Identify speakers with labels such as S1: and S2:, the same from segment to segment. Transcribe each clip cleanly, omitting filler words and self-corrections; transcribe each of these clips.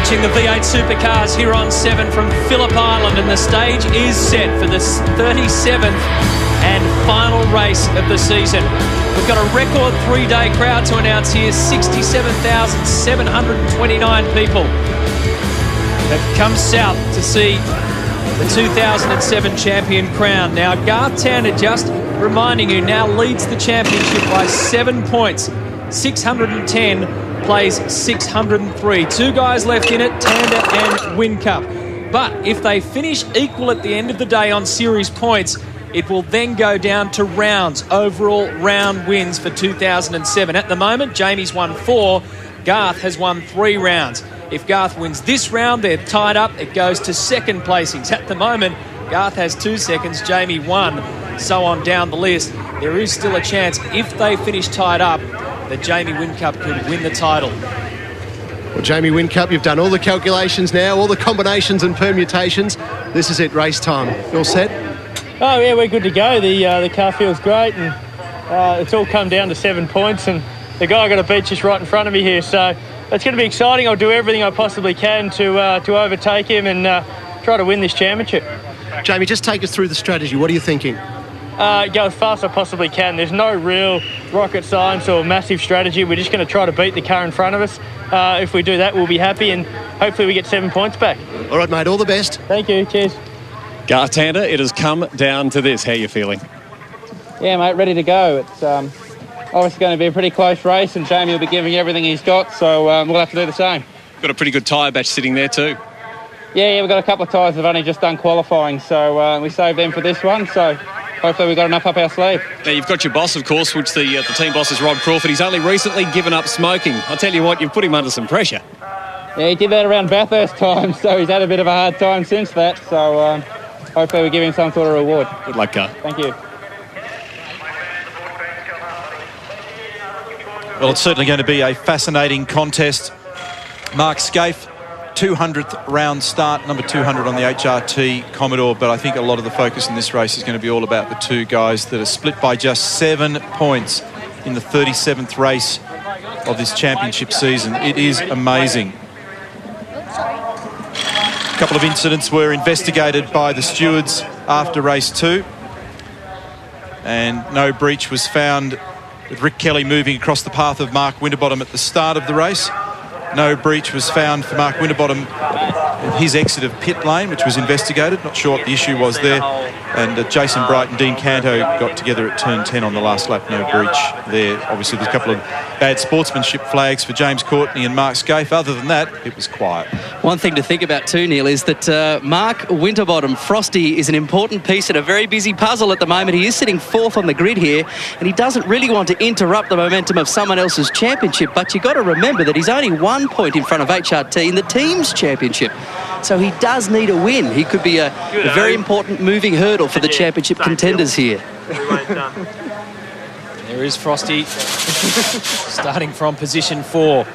S1: Watching the V8 Supercars here on 7 from Phillip Island, and the stage is set for the 37th and final race of the season. We've got a record 3-day crowd to announce here. 67,729 people have come south to see the 2007 champion crown. Now, Garth Tander, just reminding you, now leads the championship by 7 points. 610 plays 603. 2 guys left in it, Tander and Whincup. But if they finish equal at the end of the day on series points, it will then go down to rounds, overall round wins for 2007. At the moment, Jamie's won 4, Garth has won 3 rounds. If Garth wins this round, they're tied up. It goes to second placings. At the moment, Garth has 2 seconds, Jamie 1, so on down the list. There is still a chance, if they finish tied up, that Jamie Whincup could win the title.
S2: Well, Jamie Whincup, you've done all the calculations now, all the combinations and permutations. This is it, race time. You all set?
S3: Oh yeah, we're good to go. The car feels great, and it's all come down to 7 points, and the guy got a beat just right in front of me here, so it's going to be exciting. I'll do everything I possibly can to overtake him and try to win this championship.
S2: Jamie, just take us through the strategy. What are you thinking?
S3: Go as fast as I possibly can. There's no real rocket science or massive strategy. We're just going to try to beat the car in front of us. If we do that, we'll be happy, and hopefully we get 7 points back.
S2: All right, mate, all the best.
S3: Thank you, cheers.
S4: Garth Tander, it has come down to this. How are you feeling?
S5: Yeah, mate, ready to go. It's obviously going to be a pretty close race, and Jamie will be giving everything he's got, so we'll have to do the same.
S4: Got a pretty good tyre batch sitting there too.
S5: Yeah, we've got a couple of tyres that have only just done qualifying, so we saved them for this one, so hopefully we've got enough up our sleeve.
S4: Now, you've got your boss, of course, which the team boss is Rob Crawford. He's only recently given up smoking. I'll tell you what, you've put him under some pressure.
S5: Yeah, he did that around Bathurst time, so he's had a bit of a hard time since that, so hopefully we give him some sort of reward.
S4: Good luck, Garth.
S5: Thank you.
S6: Well, it's certainly going to be a fascinating contest. Mark Scaife, 200th round start, number 200 on the HRT Commodore, but I think a lot of the focus in this race is going to be all about the 2 guys that are split by just 7 points in the 37th race of this championship season. It is amazing. A couple of incidents were investigated by the stewards after race 2, and no breach was found with Rick Kelly moving across the path of Mark Winterbottom at the start of the race. No breach was found for Mark Winterbottom in his exit of pit lane, which was investigated. Not sure what the issue was there. And Jason Bright and Dean Canto got together at turn 10 on the last lap. No breach there. Obviously, there's a couple of bad sportsmanship flags for James Courtney and Mark Scaife. Other than that, it was quiet.
S7: One thing to think about too, Neil, is that Mark Winterbottom, Frosty, is an important piece in a very busy puzzle at the moment. He is sitting 4th on the grid here, and he doesn't really want to interrupt the momentum of someone else's championship, but you've got to remember that he's only 1 point in front of HRT in the team's championship. So he does need a win. He could be a very important moving hurdle for the championship contenders here.
S1: There is Frosty starting from position 4.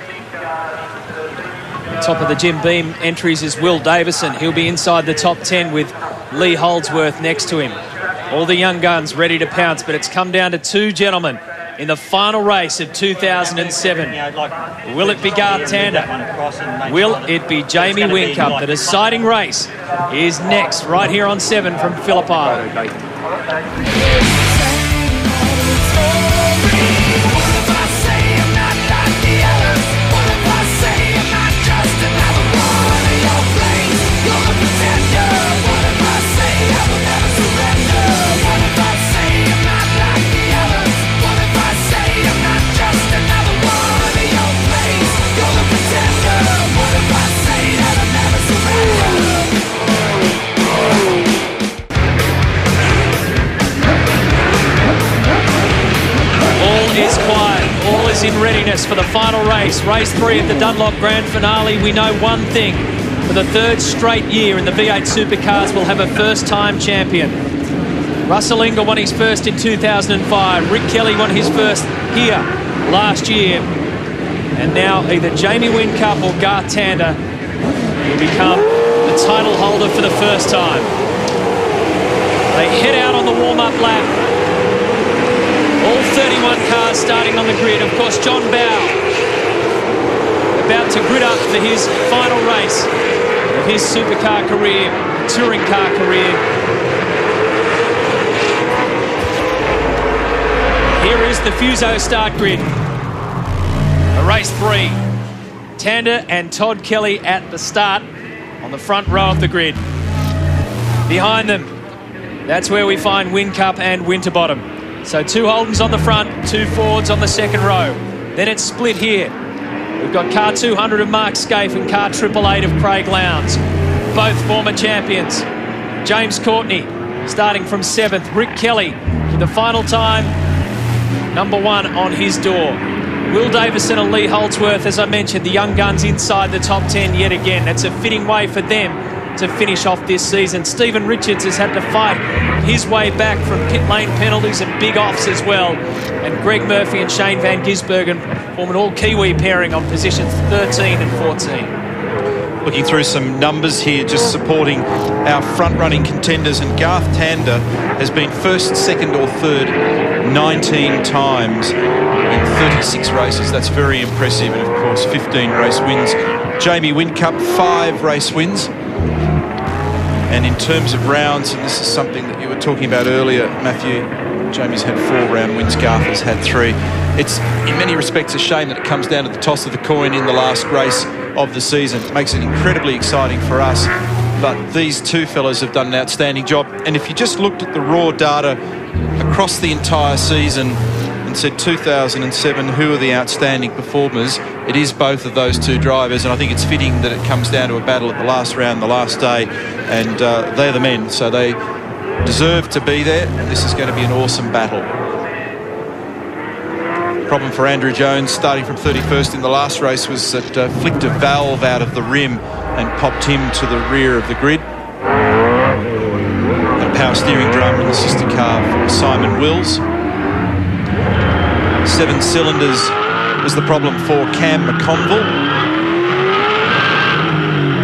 S1: Top of the Jim Beam entries is Will Davison. He'll be inside the top 10 with Lee Holdsworth next to him. All the young guns ready to pounce, but it's come down to 2 gentlemen in the final race of 2007. Will it be Garth Tander? Will it be Jamie Whincup? The deciding race is next, right here on 7 from Phillip Island. In readiness for the final race, race 3 of the Dunlop Grand Finale. We know one thing: for the 3rd straight year in the V8 Supercars, we'll have a first-time champion. Russell Ingall won his first in 2005. Rick Kelly won his first here last year. And now either Jamie Whincup or Garth Tander will become the title holder for the first time. They head out on the warm-up lap. All 31 cars starting on the grid. Of course, John Bow, the about to grid up for his final race of his supercar career, touring car career. Here is the Fuso start grid. A race 3. Tander and Todd Kelly at the start on the front row of the grid. Behind them, that's where we find Whincup and Winterbottom. So 2 Holdens on the front, 2 Fords on the second row. Then it's split here. We've got car 200 of Mark Scaife and car 888 of Craig Lowndes, both former champions. James Courtney starting from 7th. Rick Kelly with the final time, number 1 on his door. Will Davison and Lee Holdsworth, as I mentioned, the young guns inside the top 10 yet again. That's a fitting way for them to finish off this season. Stephen Richards has had to fight his way back from pit lane penalties and big offs as well. And Greg Murphy and Shane Van Gisbergen form an all-Kiwi pairing on positions 13 and 14.
S6: Looking through some numbers here, just supporting our front-running contenders, and Garth Tander has been first, second or third 19 times in 36 races. That's very impressive, and of course 15 race wins. Jamie Whincup, 5 race wins. And in terms of rounds, and this is something that you were talking about earlier, Matthew, Jamie's had 4 round wins, Garth has had 3. It's in many respects a shame that it comes down to the toss of the coin in the last race of the season. It makes it incredibly exciting for us, but these 2 fellas have done an outstanding job. And if you just looked at the raw data across the entire season and said 2007, who are the outstanding performers, it is both of those 2 drivers, and I think it's fitting that it comes down to a battle at the last round, the last day, and they're the men, so they deserve to be there, and this is going to be an awesome battle. Problem for Andrew Jones, starting from 31st in the last race, was that flicked a valve out of the rim and popped him to the rear of the grid. A power steering drum in the sister car for Simon Wills. 7 cylinders was the problem for Cam McConville.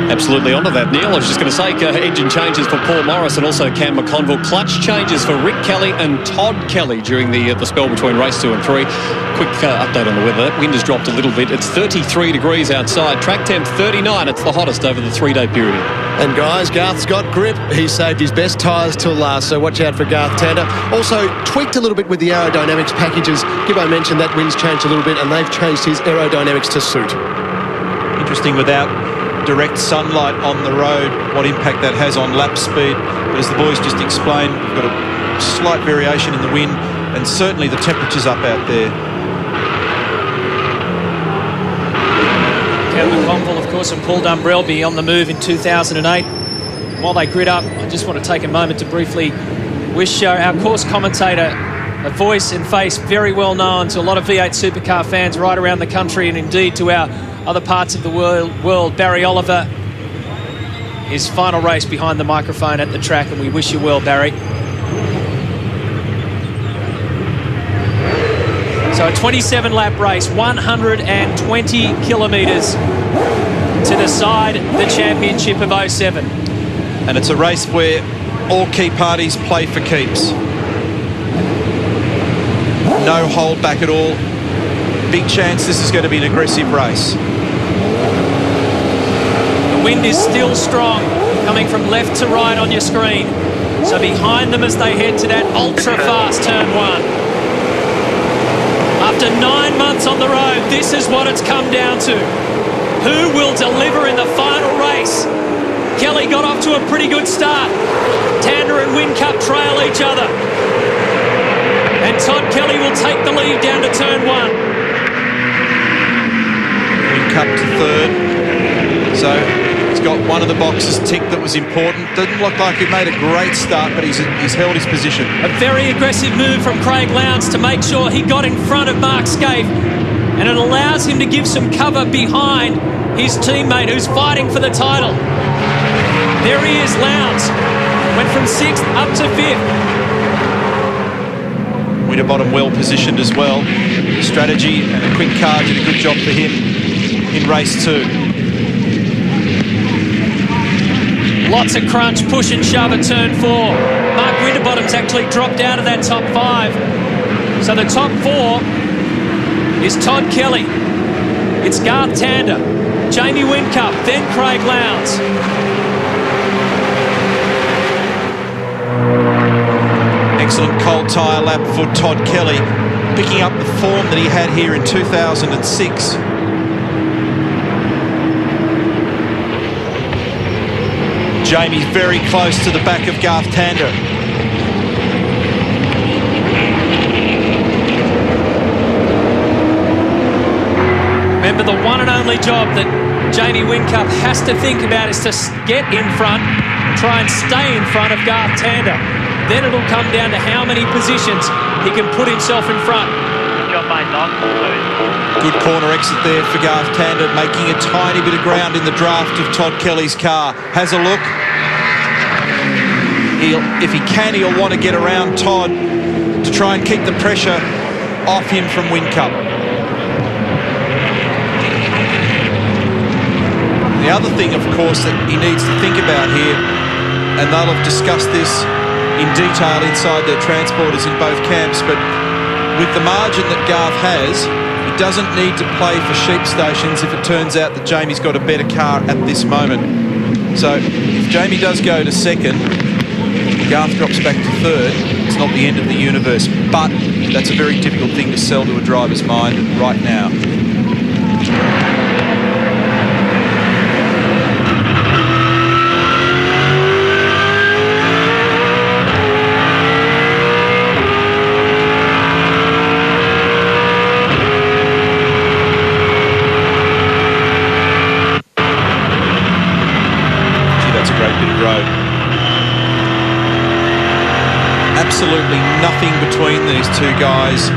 S4: Absolutely onto that, Neil. I was just going to say engine changes for Paul Morris and also Cam McConville. Clutch changes for Rick Kelly and Todd Kelly during the spell between race 2 and 3. Quick update on the weather. That wind has dropped a little bit. It's 33 degrees outside. Track temp 39. It's the hottest over the 3-day period.
S2: And guys, Garth's got grip. He saved his best tyres till last, so watch out for Garth Tander. Also tweaked a little bit with the aerodynamics packages. Gibbo mentioned that wind's changed a little bit, and they've changed his aerodynamics to suit.
S6: Interesting, without direct sunlight on the road, what impact that has on lap speed. But as the boys just explained, we've got a slight variation in the wind, and certainly the temperature's up out there.
S1: Cam McConville, of course, and Paul Dumbrell on the move in 2008. While they grid up, I just want to take a moment to briefly wish our course commentator a voice and face very well known to a lot of V8 Supercar fans right around the country, and indeed to our other parts of the world, Barry Oliver. His final race behind the microphone at the track, and we wish you well, Barry. So a 27-lap race, 120 kilometres to decide the championship of 07.
S6: And it's a race where all key parties play for keeps. No hold back at all. Big chance this is going to be an aggressive race.
S1: The wind is still strong, coming from left to right on your screen. So behind them as they head to that ultra-fast turn 1. After 9 months on the road, this is what it's come down to. Who will deliver in the final race? Kelly got off to a pretty good start. Tander and Whincup trail each other. And Todd Kelly will take the lead down to turn 1.
S6: Whincup to 3rd. So he's got one of the boxes ticked that was important. Doesn't look like he made a great start, but he's held his position.
S1: A very aggressive move from Craig Lowndes to make sure he got in front of Mark Scaife, and it allows him to give some cover behind his teammate who's fighting for the title. There he is, Lowndes. Went from 6th up to 5th.
S6: Winterbottom well positioned as well. Strategy and a quick car did a good job for him in race 2.
S1: Lots of crunch, push and shove at turn 4. Mark Winterbottom's actually dropped out of that top 5. So the top 4 is Todd Kelly. It's Garth Tander. Jamie Whincup, then Craig Lowndes.
S6: Excellent cold tyre lap for Todd Kelly, picking up the form that he had here in 2006. Jamie's very close to the back of Garth Tander.
S1: Remember, the one and only job that Jamie Whincup has to think about is to get in front, try and stay in front of Garth Tander. Then it'll come down to how many positions he can put himself in front.
S6: Good corner exit there for Garth Tander, making a tiny bit of ground in the draft of Todd Kelly's car. Has a look. If he can, he'll want to get around Todd to try and keep the pressure off him from Whincup. The other thing, of course, that he needs to think about here, and they'll have discussed this in detail inside their transporters in both camps, but with the margin that Garth has, he doesn't need to play for sheep stations if it turns out that Jamie's got a better car at this moment. So if Jamie does go to second, Garth drops back to third, it's not the end of the universe, but that's a very difficult thing to sell to a driver's mind right now. Absolutely nothing between these two guys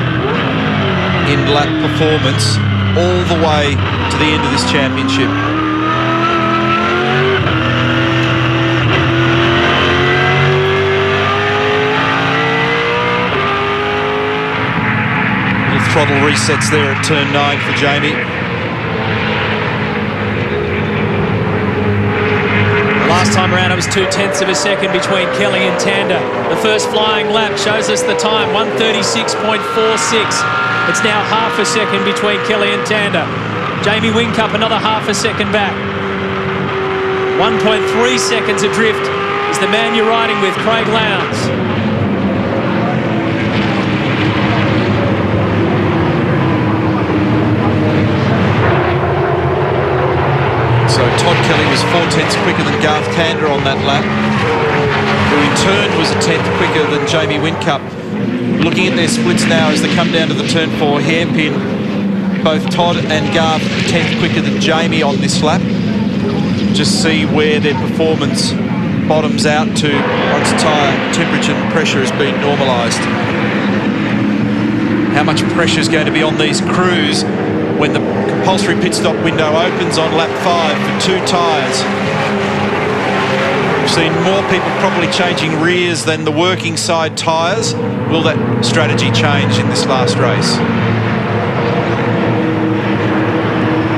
S6: in lap performance all the way to the end of this championship. Little throttle resets there at turn 9 for Jamie.
S1: Last time around, it was 0.2 of a second between Kelly and Tander. The first flying lap shows us the time, 1:36.46. It's now half a second between Kelly and Tander. Jamie Whincup another half a second back. 1.3 seconds adrift is the man you're riding with, Craig Lowndes.
S6: So Todd Kelly was 0.4 quicker than Garth Tander on that lap, who in turn was 1/10 quicker than Jamie Whincup. Looking at their splits now as they come down to the turn 4 hairpin, both Todd and Garth 1/10 quicker than Jamie on this lap. Just see where their performance bottoms out to once tyre temperature and pressure has been normalised. How much pressure is going to be on these crews when the compulsory pit stop window opens on lap 5 for 2 tyres. We've seen more people probably changing rears than the working side tyres. Will that strategy change in this last race?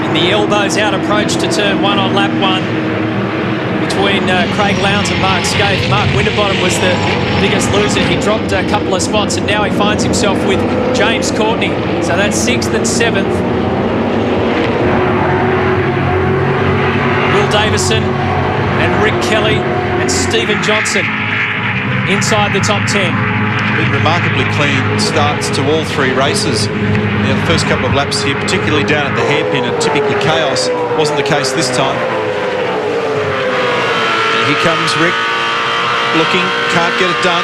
S1: In the elbows out approach to turn 1 on lap 1 between Craig Lowndes and Mark Skaife. Mark Winterbottom was the biggest loser. He dropped a couple of spots and now he finds himself with James Courtney. So that's 6th and 7th. Davison and Rick Kelly and Stephen Johnson inside the top 10.
S6: Been remarkably clean starts to all 3 races. Now, the first couple of laps here, particularly down at the hairpin, are typically chaos. Wasn't the case this time. And here comes Rick, looking, can't get it done.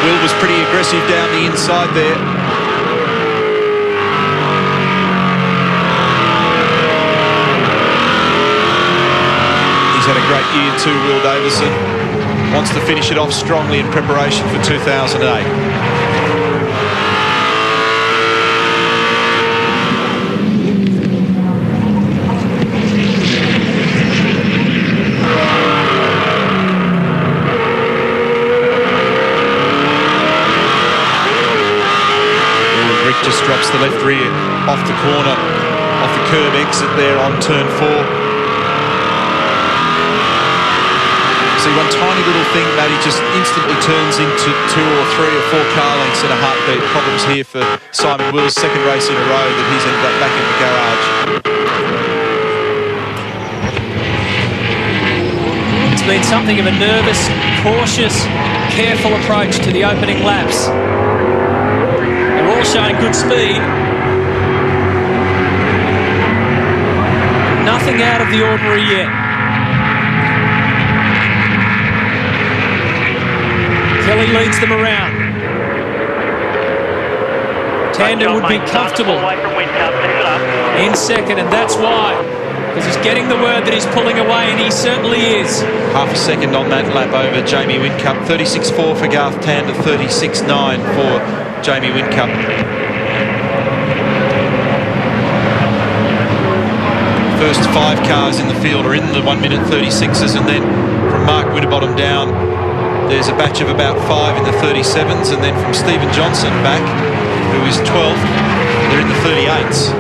S6: Will was pretty aggressive down the inside there. Had a great year too, Will Davison. Wants to finish it off strongly in preparation for 2008. Rick just drops the left rear off the corner, off the curb exit there on turn 4. See, one tiny little thing, Matty, just instantly turns into 2 or 3 or 4 car lengths in a heartbeat. Problems here for Simon Wills, second race in a row that he's ended up back in the garage.
S1: It's been something of a nervous, cautious, careful approach to the opening laps. They're all showing good speed. Nothing out of the ordinary yet. Kelly leads them around. Tander would be comfortable in second, and that's why. Because he's getting the word that he's pulling away, and he certainly is.
S6: Half a second on that lap over Jamie Whincup. 36.4 for Garth Tander, 36.9 for Jamie Whincup. First 5 cars in the field are in the 1 minute 36s, and then from Mark Winterbottom down, there's a batch of about 5 in the 37s, and then from Stephen Johnson back, who is 12th, they're in the 38s.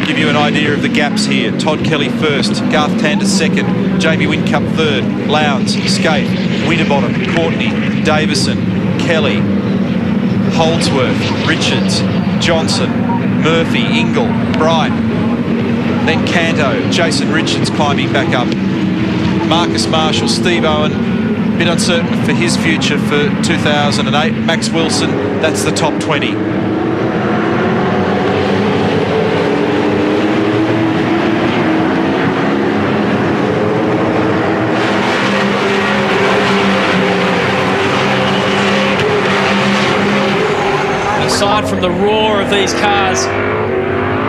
S6: Give you an idea of the gaps here. Todd Kelly first, Garth Tander second, Jamie Whincup third, Lowndes, Skate, Winterbottom, Courtney, Davison, Kelly, Holdsworth, Richards, Johnson, Murphy, Ingle, Bright, then Canto, Jason Richards climbing back up. Marcus Marshall, Steve Owen, a bit uncertain for his future for 2008. Max Wilson, that's the top 20.
S1: Aside from the roar of these cars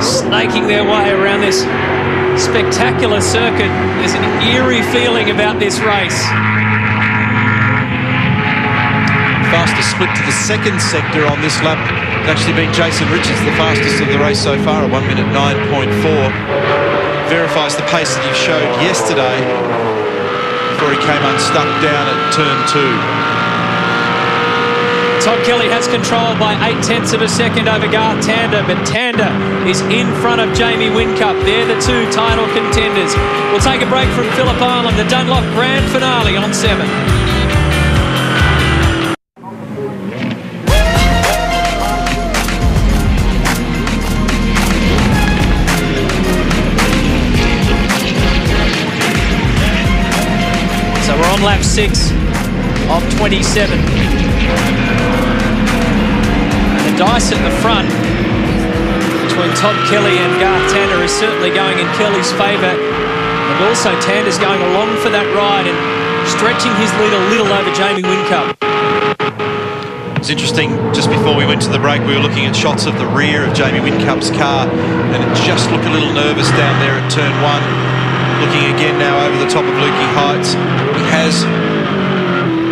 S1: snaking their way around this spectacular circuit, there's an eerie feeling about this race.
S6: Fastest split to the second sector on this lap. It's actually been Jason Richards, the fastest of the race so far, at 1 minute 9.4. Verifies the pace that you showed yesterday before he came unstuck down at turn 2.
S1: Todd Kelly has control by 0.8 of a second over Garth Tander, but Tander is in front of Jamie Whincup. They're the 2 title contenders. We'll take a break from Phillip Island, the Dunlop Grand Finale on 7. So we're on lap 6 of 27. Dice at the front between Todd Kelly and Garth Tander is certainly going in Kelly's favour, and also Tander's going along for that ride and stretching his lead a little over Jamie Whincup.
S6: It's interesting, just before we went to the break, we were looking at shots of the rear of Jamie Whincup's car, and it just looked a little nervous down there at turn 1. Looking again now over the top of Lukey Heights, he has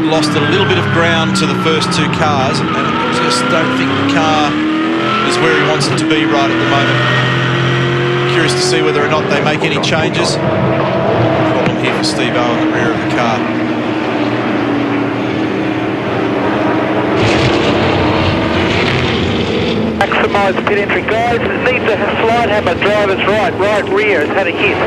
S6: lost a little bit of ground to the first 2 cars, and I just don't think the car is where he wants it to be right at the moment. Curious to see whether or not they make any changes. Problem here for Steve Owen, the rear of the car.
S8: Maximise the pit entry, guys. It needs a slide hammer, driver's right rear has had a hit.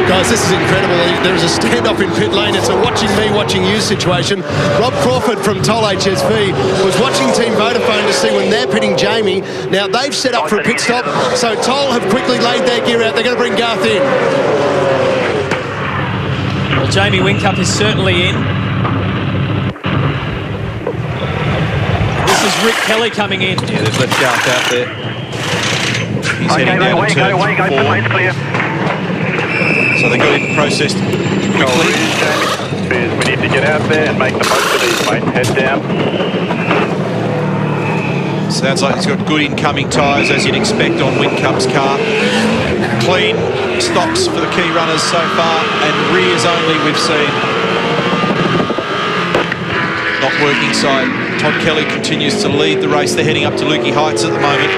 S2: Guys, this is incredible. There is a standoff in pit lane. It's a watching me, watching you situation. Rob Crawford from Toll HSV was watching Team Vodafone to see when they're pitting Jamie. Now, they've set up for a pit stop, so Toll have quickly laid their gear out. They're going to bring Garth in.
S1: Well, Jamie Whincup is certainly in. This is Rick Kelly coming in.
S6: Yeah, they've left Garth out there. He's heading down to turn 4.
S8: Clear.
S6: So they got it processed quickly.
S8: We need to get out there and make the most of these, mate. Head down.
S6: Sounds like he's got good incoming tyres, as you'd expect on Whincup's car. Clean stops for the key runners so far, and rears only we've seen. Not working side. Todd Kelly continues to lead the race. They're heading up to Lukey Heights at the moment.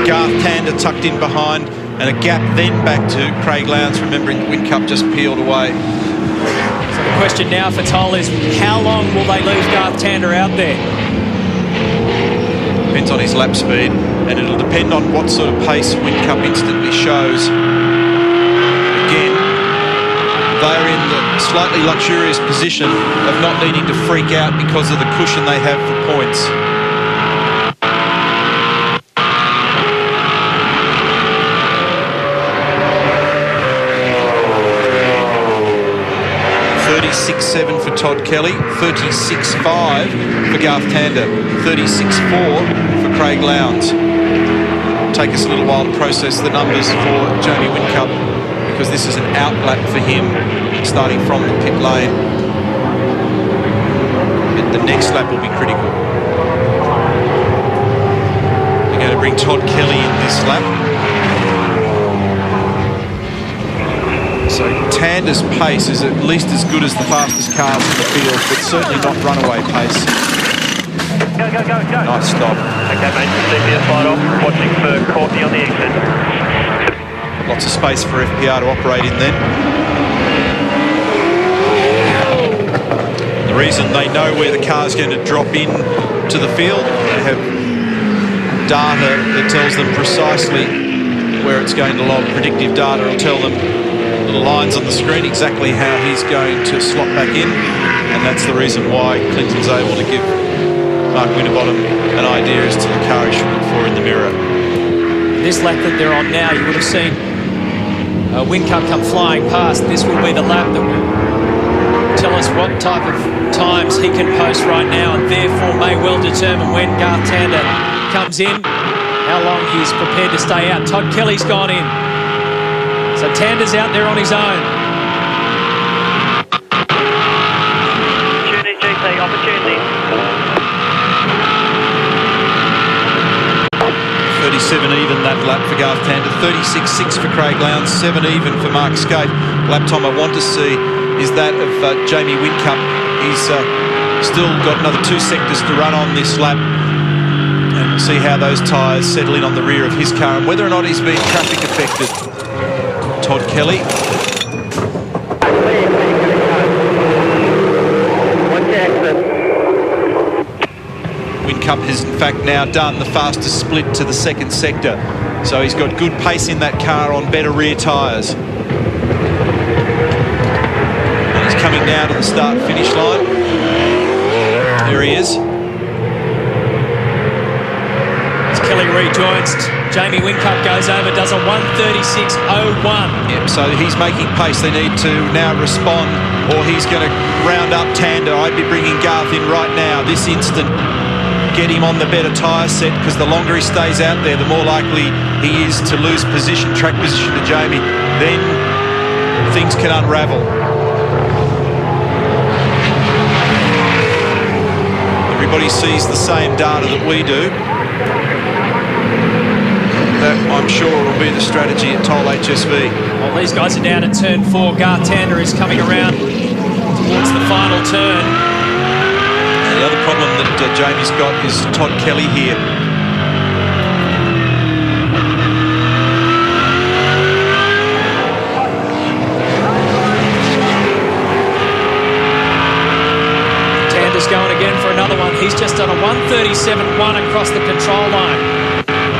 S6: Garth Tander tucked in behind, and a gap then back to Craig Lowndes, remembering Whincup just peeled away.
S1: So the question now for Toll is, how long will they leave Garth Tander out there?
S6: depends on his lap speed, and it'll depend on what sort of pace Whincup instantly shows. Again, they're in the slightly luxurious position of not needing to freak out because of the cushion they have for points. .36.7 for Todd Kelly, 36.5 for Garth Tander, 36.4 for Craig Lowndes. Take us a little while to process the numbers for Jamie Whincup, because this is an out lap for him starting from the pit lane. But the next lap will be critical. We're going to bring Todd Kelly in this lap. So Tander's pace is at least as good as the fastest cars in the field, but certainly not runaway pace.
S8: Go.
S6: Nice stop.
S8: Okay, mate, CPS light off. Watching for Courtney on the exit.
S6: Lots of space for FPR to operate in then. The reason they know where the car's going to drop in to the field, they have data that tells them precisely where it's going to lob. Predictive data will tell them, little lines on the screen, exactly how he's going to slot back in, and that's the reason why Clinton's able to give Mark Winterbottom an idea as to the car he should look for in the mirror.
S1: This lap that they're on now, you would have seen Whincup come flying past. This will be the lap that will tell us what type of times he can post right now, and therefore may well determine when Garth Tander comes in, how long he's prepared to stay out. Todd Kelly's gone in. So Tander's out there on his own.
S8: Opportunity, GT, opportunity.
S6: 37 even that lap for Garth Tander, 36.6 for Craig Lowndes, 7 even for Mark Skate. Lap time I want to see is that of Jamie Whincup. He's still got another 2 sectors to run on this lap, and we'll see how those tyres settle in on the rear of his car and whether or not he's been traffic affected. Todd Kelly. Whincup has in fact now done the fastest split to the second sector, so he's got good pace in that car on better rear tyres. And he's coming now to the start-finish line. There he is.
S1: As Kelly rejoins, Jamie Whincup goes over, does a 1:36.01.
S6: Yep, so he's making pace. They need to now respond, or he's going to round up Tander. I'd be bringing Garth in right now, this instant. Get him on the better tyre set, because the longer he stays out there, the more likely he is to lose position, track position to Jamie. Then things can unravel. Everybody sees the same data that we do. That, I'm sure, will be the strategy at Toll HSV.
S1: Well, these guys are down at turn 4. Garth Tander is coming around towards the final turn.
S6: The other problem that Jamie's got is Todd Kelly here.
S1: Tander's going again for another one. He's just done a 1:37.1 across the control line.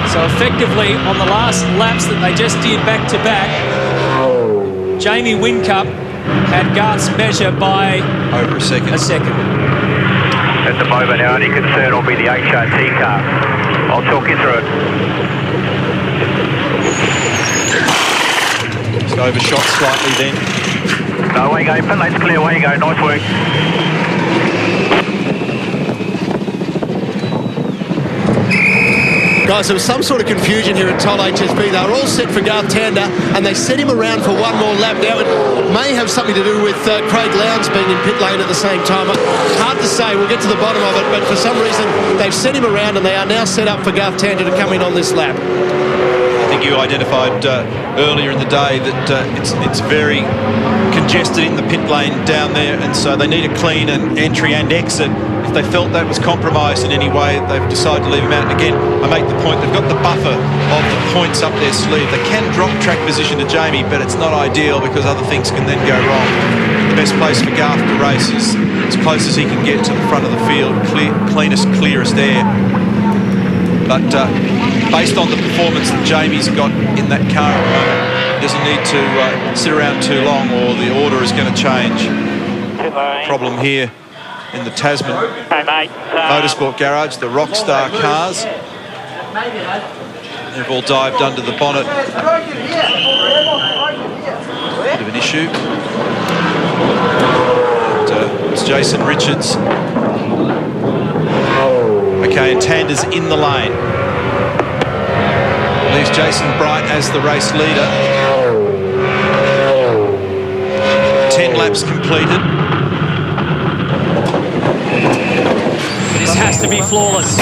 S1: So effectively, on the last laps that they just did back-to-back, Jamie Whincup had Garth's measure by
S6: over a second.
S8: At the moment, our only concern will be the HRT car. I'll talk you through it.
S6: Just overshot slightly then.
S8: No, away you go. Pit lane's clear. Away you go. Nice work.
S2: Guys, there was some sort of confusion here at Toll HSV. They were all set for Garth Tander, and they set him around for one more lap. Now, it may have something to do with Craig Lowndes being in pit lane at the same time. Hard to say. We'll get to the bottom of it, but for some reason, they've set him around, and they are now set up for Garth Tander to come in on this lap.
S6: I think you identified earlier in the day that it's very congested in the pit lane down there, and so they need a clean entry and exit. If they felt that was compromised in any way, they've decided to leave him out. And again, I make the point, they've got the buffer of the points up their sleeve. They can drop track position to Jamie, but it's not ideal because other things can then go wrong. The best place for Garth to race is as close as he can get to the front of the field, cleanest, clearest air. But based on the performance that Jamie's got in that car at the moment, he doesn't need to sit around too long, or the order is going to change. Problem here in the Tasman Motorsport Garage, the Rockstar cars. They've all dived under the bonnet. Bit of an issue. And, it's Jason Richards. Okay, and Tander's in the lane. Leaves Jason Bright as the race leader. 10 laps completed.
S1: This has to be flawless.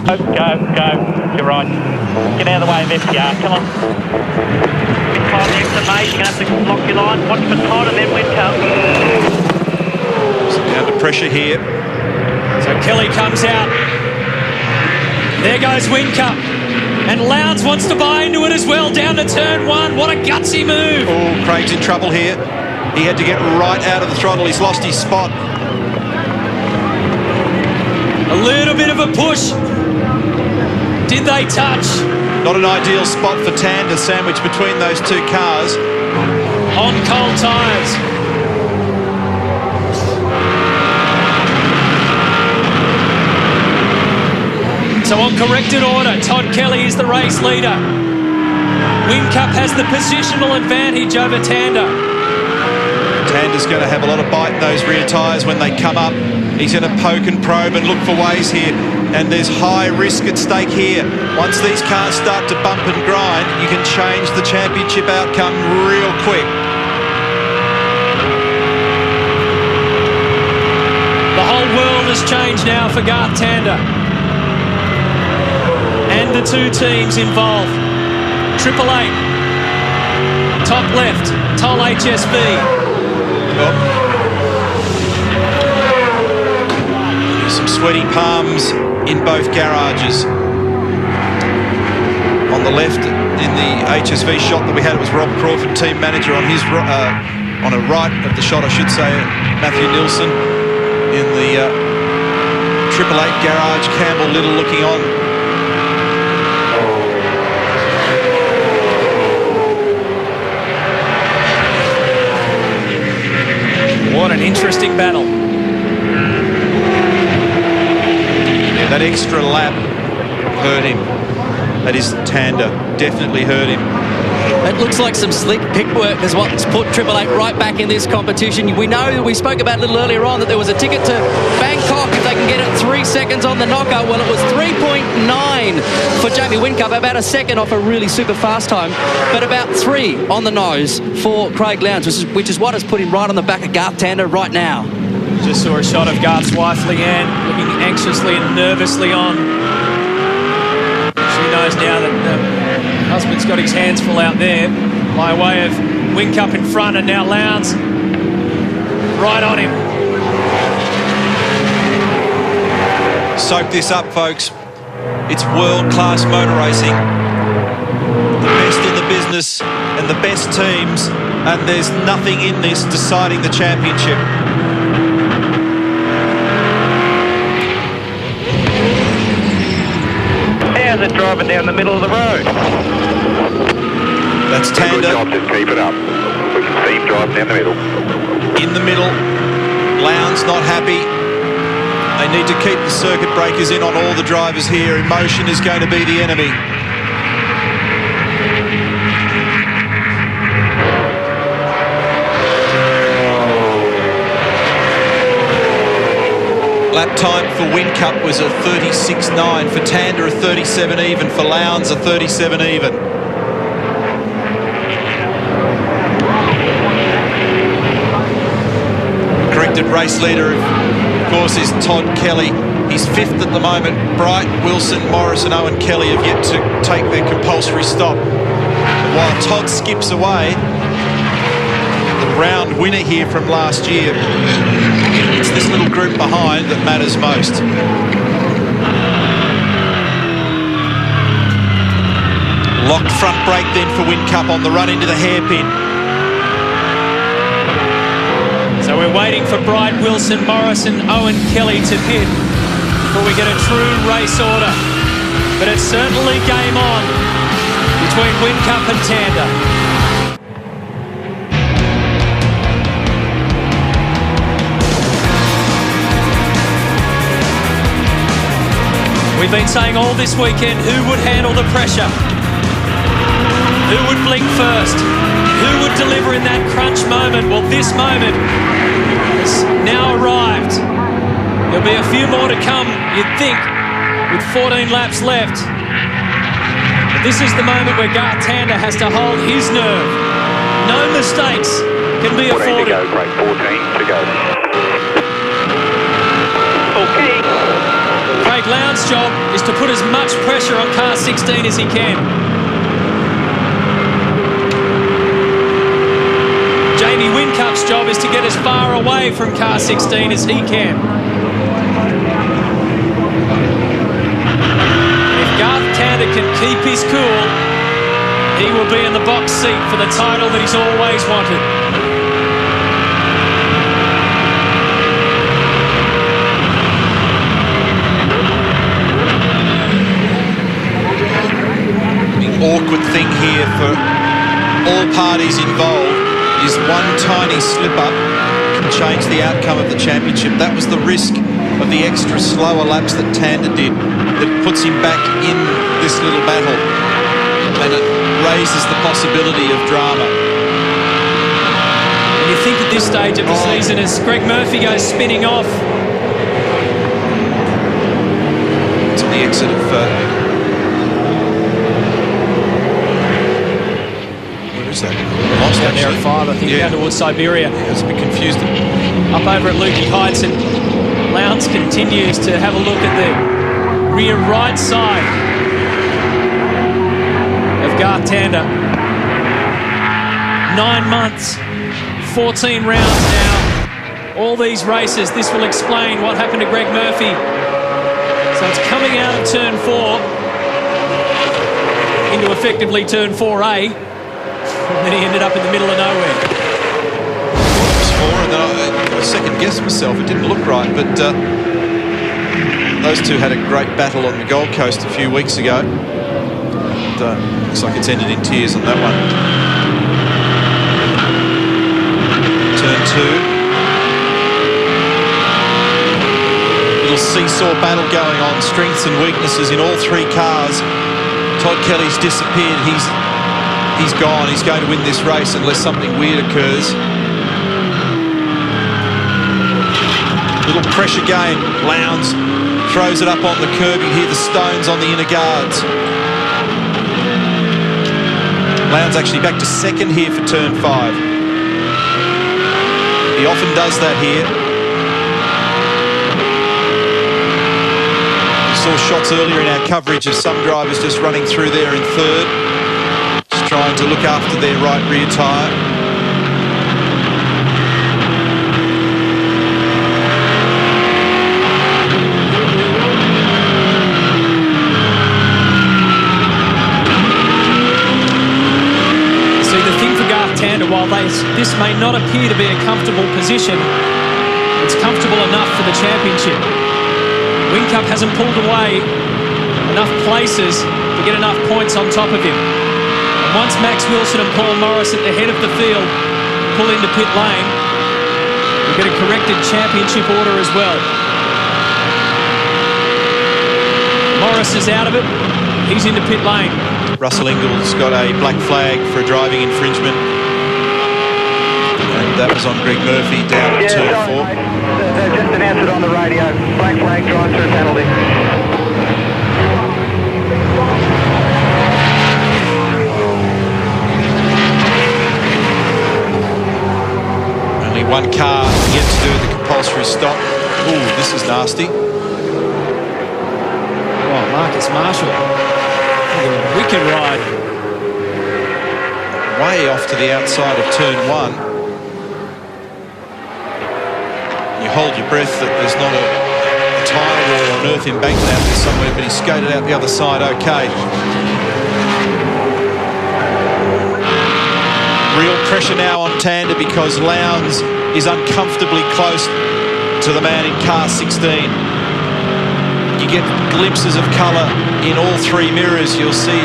S8: Go. You're right. Get out of the way of FPR. Come on. Bit tight there for mate. You're going to have to lock your line. Watch for tight and then Whincup.
S6: Under pressure here.
S1: So Kelly comes out. There goes Whincup. And Lowndes wants to buy into it as well, down to turn 1. What a gutsy move.
S6: Oh, Craig's in trouble here. He had to get right out of the throttle. He's lost his spot.
S1: A little bit of a push. Did they touch?
S6: Not an ideal spot for Tander, sandwiched between those two cars.
S1: On cold tyres. So on corrected order, Todd Kelly is the race leader. Whincup has the positional advantage over Tander.
S6: Tander's going to have a lot of bite in those rear tyres when they come up. He's going to poke and probe and look for ways here. And there's high risk at stake here. Once these cars start to bump and grind, you can change the championship outcome real quick.
S1: The whole world has changed now for Garth Tander. And the two teams involved. 888. Top left, Toll HSV.
S6: Oh. There's some sweaty palms in both garages. On the left, in the HSV shot that we had, it was Rob Crawford, team manager. On his on a right of the shot, I should say, Matthew Nilsson. In the 888 garage, Campbell Little looking on.
S1: What an interesting battle.
S6: Yeah, that extra lap hurt him. That is Tander. Definitely hurt him.
S7: It looks like some slick pick work is what's put 888 right back in this competition. We know, we spoke about a little earlier on, that there was a ticket to Bangkok if they can get it 3 seconds on the knocker. Well, it was 3.9 for Jamie Whincup, about a second off a really super fast time, but about 3 on the nose for Craig Lowndes, which is what has put him right on the back of Garth Tander right now.
S1: Just saw a shot of Garth's wife, Leanne, looking anxiously and nervously on. She knows now that her husband's got his hands full out there by way of Whincup in front, and now Lowndes right on him.
S6: Soak this up, folks. It's world-class motor racing. The best in the business and the best teams, and there's nothing in this deciding the championship.
S8: How's it driving down the middle of the road?
S6: That's Tander.
S8: Good job, just keep it up. We can see him driving down the middle.
S6: In the middle. Lowndes not happy. They need to keep the circuit breakers in on all the drivers here. Emotion is going to be the enemy. Lap time for Whincup was a 36.9. For Tander, a 37 even. For Lowndes, a 37 even. Corrected race leader, of course, is Todd Kelly. He's 5th at the moment. Bright, Wilson, Morris and Owen Kelly have yet to take their compulsory stop. While Todd skips away, the round winner here from last year, it's this little group behind that matters most. Locked front brake then for Whincup on the run into the hairpin.
S1: So we're We're waiting for Bright, Wilson, Morrison, Owen, Kelly to pit before we get a true race order. But it's certainly game on between Whincup and Tander. We've been saying all this weekend who would handle the pressure, who would blink first, who would deliver in that crunch moment. Well, this moment has now arrived. There'll be a few more to come, you'd think, with 14 laps left. But this is the moment where Garth Tander has to hold his nerve. No mistakes can be afforded.
S8: 14 to go, great. 14 to go. Okay.
S1: Craig Lowndes' job is to put as much pressure on car 16 as he can. Jamie Whincup's job is to get as far away from car 16 as he can. If Garth Tander can keep his cool, he will be in the box seat for the title that he's always wanted.
S6: Awkward thing here for all parties involved is one tiny slip-up can change the outcome of the championship. That was the risk of the extra slower laps that Tander did that puts him back in this little battle, and it raises the possibility of drama.
S1: And you think at this stage of the season, as Greg Murphy goes spinning off
S6: to the exit of that? Lost
S1: down there at 5, I think, down towards Siberia.
S6: Yeah, I was a bit confused.
S1: Up over at Lukey Heights, and Lowndes continues to have a look at the rear right side of Garth Tander. 9 months, 14 rounds now. All these races, this will explain what happened to Greg Murphy. So it's coming out of turn 4 into effectively turn 4A. And then he ended up in the middle of nowhere.
S6: And then I second-guessed myself. It didn't look right, but those two had a great battle on the Gold Coast a few weeks ago. And, looks like it's ended in tears on that one. Turn 2. Little seesaw battle going on. Strengths and weaknesses in all three cars. Todd Kelly's disappeared. He's gone. He's going to win this race unless something weird occurs. Little pressure game. Lowndes throws it up on the curb. You hear the stones on the inner guards. Lowndes actually back to second here for turn 5. He often does that here. We saw shots earlier in our coverage of some drivers just running through there in third, trying to look after their right rear tyre.
S1: See, the thing for Garth Tander, while this may not appear to be a comfortable position, it's comfortable enough for the championship. Whincup hasn't pulled away enough places to get enough points on top of him. Once Max Wilson and Paul Morris at the head of the field pull into pit lane, we get a corrected championship order as well. Morris is out of it. He's into pit lane.
S6: Russell Ingall's got a black flag for a driving infringement. And that was on Greg Murphy down at turn 4.
S8: Just announced it on the radio. Black flag, drive-through penalty.
S6: One car yet to do the compulsory stop. Ooh, this is nasty.
S1: Oh, Marcus Marshall. A wicked ride.
S6: Way off to the outside of turn 1. You hold your breath that there's not a tyre wall or an earth embankment out there somewhere, but he skated out the other side okay. Real pressure now on Tander because Lowndes is uncomfortably close to the man in car 16. You get glimpses of colour in all three mirrors. You'll see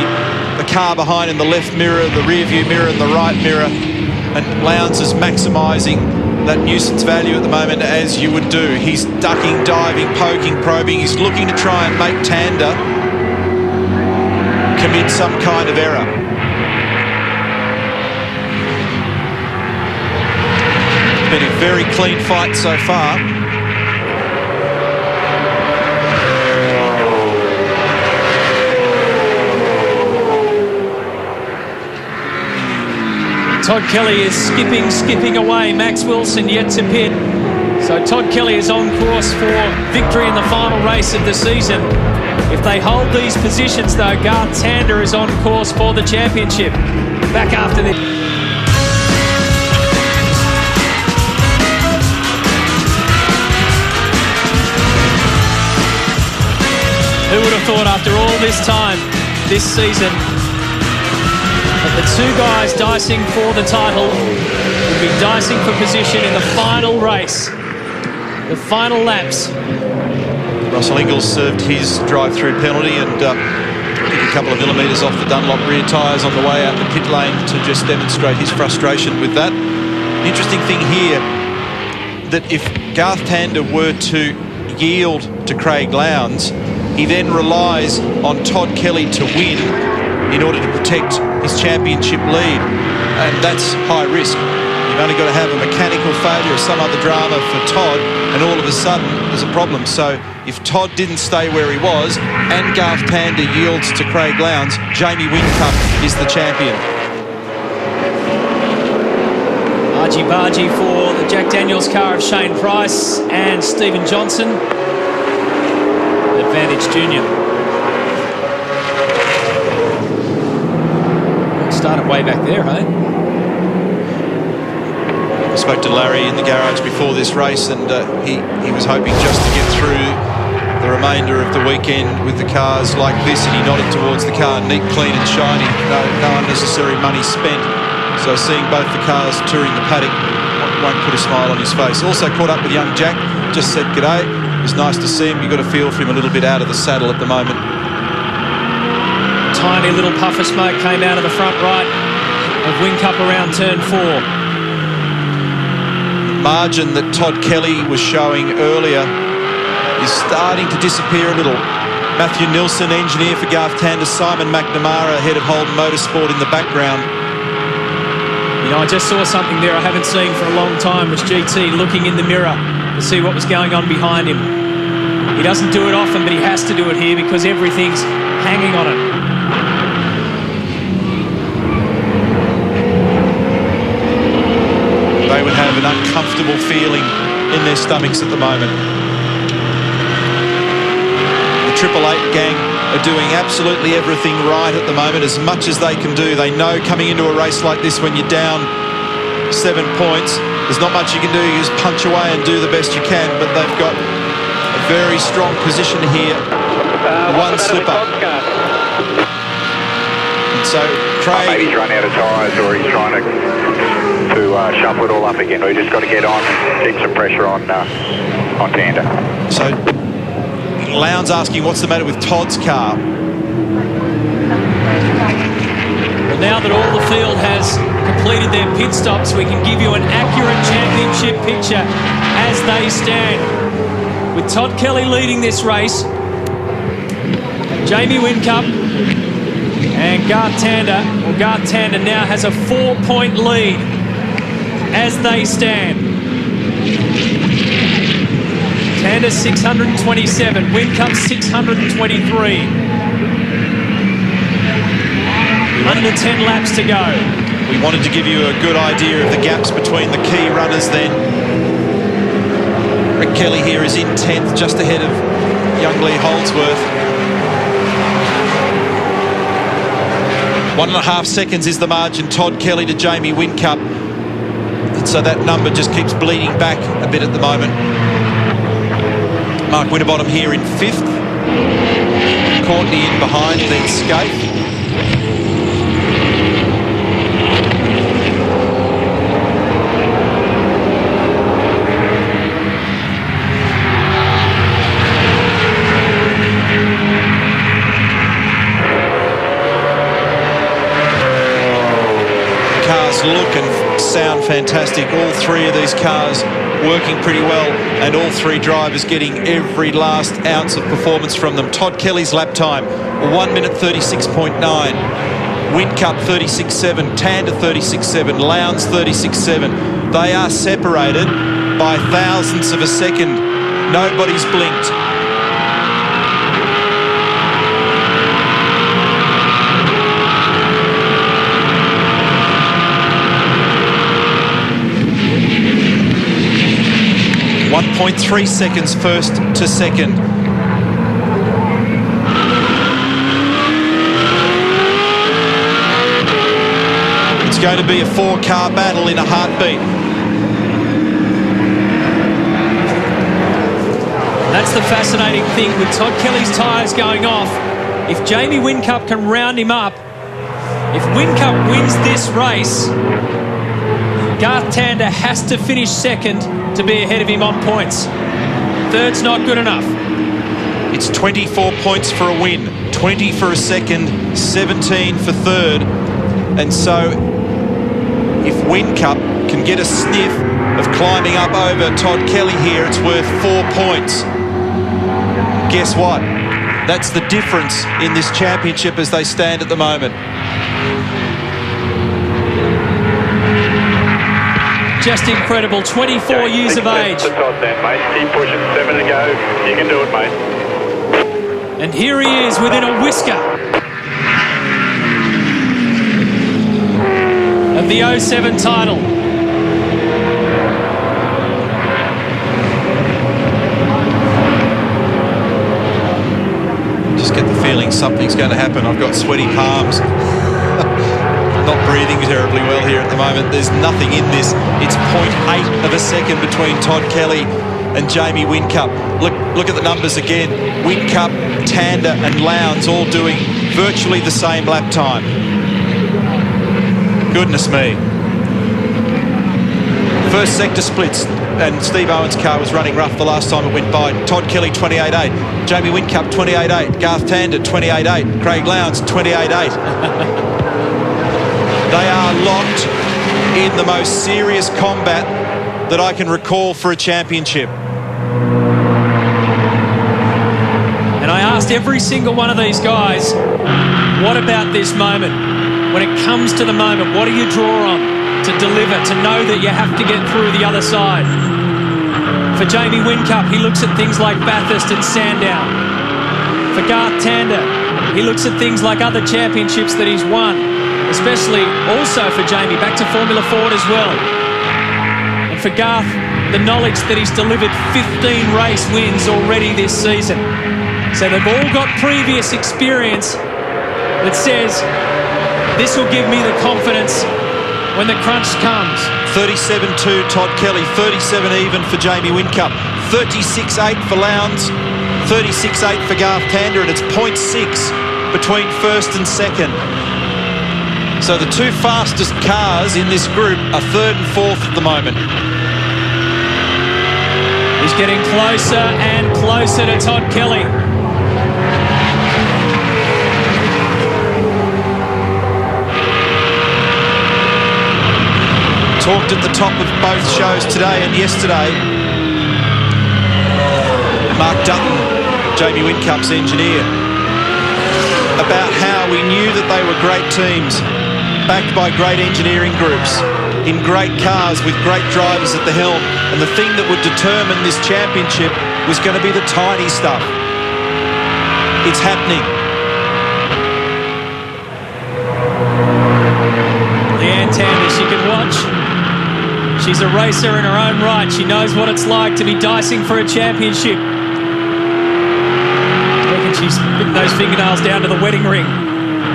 S6: the car behind in the left mirror, the rear view mirror and the right mirror. And Lowndes is maximising that nuisance value at the moment, as you would do. He's ducking, diving, poking, probing. He's looking to try and make Tander commit some kind of error. It's been a very clean fight so far.
S1: Todd Kelly is skipping away. Max Wilson yet to pit. So Todd Kelly is on course for victory in the final race of the season. If they hold these positions, though, Garth Tander is on course for the championship. Back after this. Who would have thought after all this time, this season, that the two guys dicing for the title will be dicing for position in the final race, the final laps.
S6: Russell Ingles served his drive-through penalty and took a couple of millimetres off the Dunlop rear tyres on the way out the pit lane to just demonstrate his frustration with that. The interesting thing here, that if Garth Tander were to yield to Craig Lowndes, he then relies on Todd Kelly to win in order to protect his championship lead, and that's high risk. You've only got to have a mechanical failure or some other drama for Todd, and all of a sudden there's a problem. So if Todd didn't stay where he was and Garth Tander yields to Craig Lowndes, Jamie Whincup is the champion.
S1: Argy-bargy for the Jack Daniels car of Shane Price and Stephen Johnson. Advantage Junior. Started way back there, hey?
S6: I spoke to Larry in the garage before this race, and he was hoping just to get through the remainder of the weekend with the cars like this, and he nodded towards the car, neat, clean and shiny, no unnecessary money spent. So seeing both the cars touring the paddock won't put a smile on his face. Also caught up with young Jack, just said g'day. It was nice to see him. You've got to feel for him a little bit out of the saddle at the moment.
S1: Tiny little puff of smoke came out of the front right of Whincup around turn 4.
S6: The margin that Todd Kelly was showing earlier is starting to disappear a little. Matthew Nilsson, engineer for Garth Tander, Simon McNamara, head of Holden Motorsport in the background.
S1: You know, I just saw something there I haven't seen for a long time, was GT looking in the mirror to see what was going on behind him. He doesn't do it often, but he has to do it here because everything's hanging on it.
S6: They would have an uncomfortable feeling in their stomachs at the moment. The Triple Eight gang are doing absolutely everything right at the moment, as much as they can do. They know coming into a race like this, when you're down 7 points, there's not much you can do. You just punch away and do the best you can, but they've got a very strong position here. One slip up. And so Craig...
S9: maybe he's run out of tyres, or he's trying to shuffle it all up again. We just got to get on, keep some pressure on Tander.
S6: So Lowndes asking what's the matter with Todd's car.
S1: Well, now that all the field has completed their pit stops, we can give you an accurate championship picture as they stand. With Todd Kelly leading this race, Jamie Whincup and Garth Tander. Well, Garth Tander now has a 4-point lead as they stand. Tander 627, Whincup 623. Under 10 laps to go.
S6: We wanted to give you a good idea of the gaps between the key runners then. Rick Kelly here is in 10th, just ahead of young Lee Holdsworth. 1.5 seconds is the margin, Todd Kelly to Jamie Whincup. And so that number just keeps bleeding back a bit at the moment. Mark Winterbottom here in 5th. Courtney in behind, then Skate. cars look and sound fantastic. All three of these cars working pretty well, and all three drivers getting every last ounce of performance from them. Todd Kelly's lap time, 1 minute 36.9. Whincup 36.7, Tander 36.7, Lowndes 36.7. They are separated by thousandths of a second. Nobody's blinked. .3 seconds first to second. It's going to be a four-car battle in a heartbeat.
S1: That's the fascinating thing with Todd Kelly's tyres going off. If Jamie Whincup can round him up, if Whincup wins this race, Garth Tander has to finish second to be ahead of him on points. Third's not good enough.
S6: It's 24 points for a win, 20 for a second, 17 for third. And so if Whincup can get a sniff of climbing up over Todd Kelly here, it's worth 4 points. Guess what? That's the difference in this championship as they stand at the moment.
S1: Just incredible, 24 years of age.
S9: Todd then, mate. Keep pushing, 7 to go. You can do it, mate.
S1: And here he is within a whisker of the 07 title.
S6: Just get the feeling something's going to happen. I've got sweaty palms. Not breathing terribly well here at the moment. There's nothing in this. It's 0.8 of a second between Todd Kelly and Jamie Whincup. Look at the numbers again. Whincup, Tander and Lowndes all doing virtually the same lap time. Goodness me. First sector splits, and Steve Owen's car was running rough the last time it went by. Todd Kelly 28.8, Jamie Whincup 28.8, Garth Tander 28.8, Craig Lowndes 28.8. They are locked in the most serious combat that I can recall for a championship.
S1: And I asked every single one of these guys, what about this moment? When it comes to the moment, what do you draw on to deliver, to know that you have to get through the other side? For Jamie Whincup, he looks at things like Bathurst and Sandown. For Garth Tander, he looks at things like other championships that he's won. Especially also for Jamie, back to Formula Ford as well. And for Garth, the knowledge that he's delivered 15 race wins already this season. So they've all got previous experience that says, this will give me the confidence when the crunch comes.
S6: 37.2 Todd Kelly, 37 even for Jamie Whincup, 36.8 for Lowndes, 36.8 for Garth Tander, and it's 0.6 between first and second. So the two fastest cars in this group are third and fourth at the moment.
S1: He's getting closer and closer to Todd Kelly.
S6: Talked at the top of both shows today and yesterday. Mark Dutton, Jamie Whincup's engineer, about how we knew that they were great teams, backed by great engineering groups, in great cars with great drivers at the helm, and the thing that would determine this championship was going to be the tiny stuff. It's happening.
S1: Leanne Tander, she can watch. She's a racer in her own right. She knows what it's like to be dicing for a championship. I reckon she's putting those fingernails down to the wedding ring.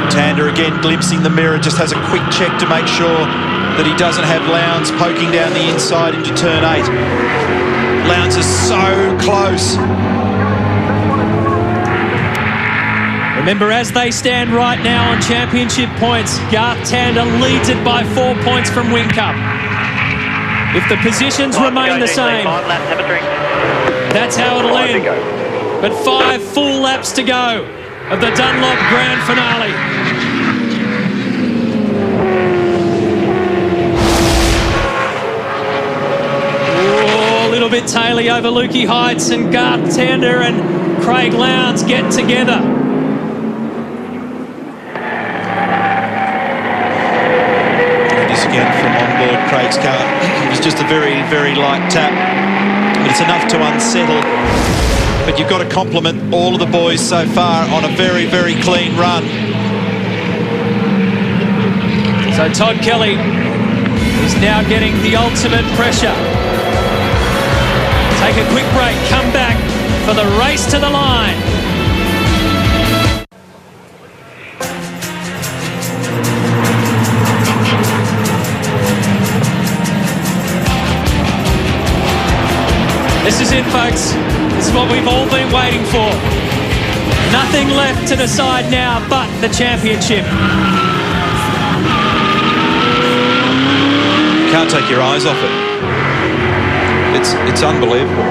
S6: Tander again glimpsing the mirror, just has a quick check to make sure that he doesn't have Lowndes poking down the inside into turn 8. Lowndes is so close.
S1: Remember, as they stand right now on championship points, Garth Tander leads it by 4 points from Whincup. If the positions remain the same, that's how it'll end. But 5 full laps to go of the Dunlop Grand Finale. little bit taily over Lukey Heights, and Garth Tander and Craig Lowndes get together.
S6: And this again from on board Craig's car. It was just a very, very light tap, but it's enough to unsettle. But you've got to compliment all of the boys so far on a very, very clean run.
S1: So Todd Kelly is now getting the ultimate pressure. Take a quick break, come back for the race to the line. This is it, folks. This is what we've all been waiting for. Nothing left to decide now but the championship.
S6: Can't take your eyes off it. It's unbelievable.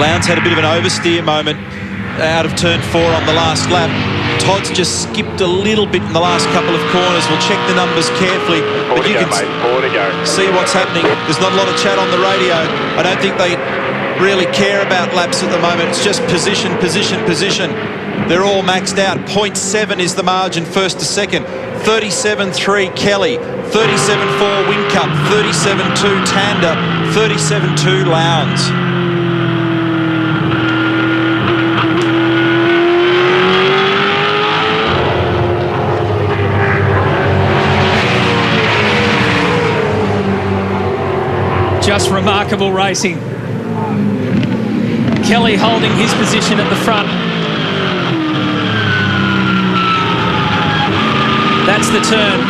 S6: Lowndes had a bit of an oversteer moment out of turn 4 on the last lap. Todd's just skipped a little bit in the last couple of corners. We'll check the numbers carefully, but you can see what's happening. There's not a lot of chat on the radio. I don't think they really care about laps at the moment. It's just position, position, position. They're all maxed out. 0.7 is the margin first to second. 37.3 Kelly, 37.4 Whincup, 37.2 Tander, 37.2 Lowndes.
S1: Just remarkable racing. Kelly holding his position at the front. That's the turn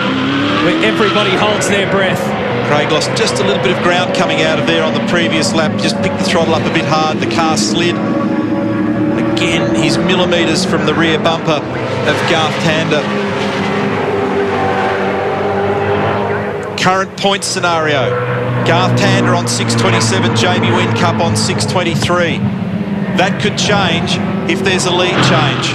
S1: where everybody holds their breath.
S6: Craig lost just a little bit of ground coming out of there on the previous lap. Just picked the throttle up a bit hard. The car slid. Again, he's millimetres from the rear bumper of Garth Tander. Current point scenario. Garth Tander on 6.27, Jamie Whincup on 6.23. That could change if there's a lead change.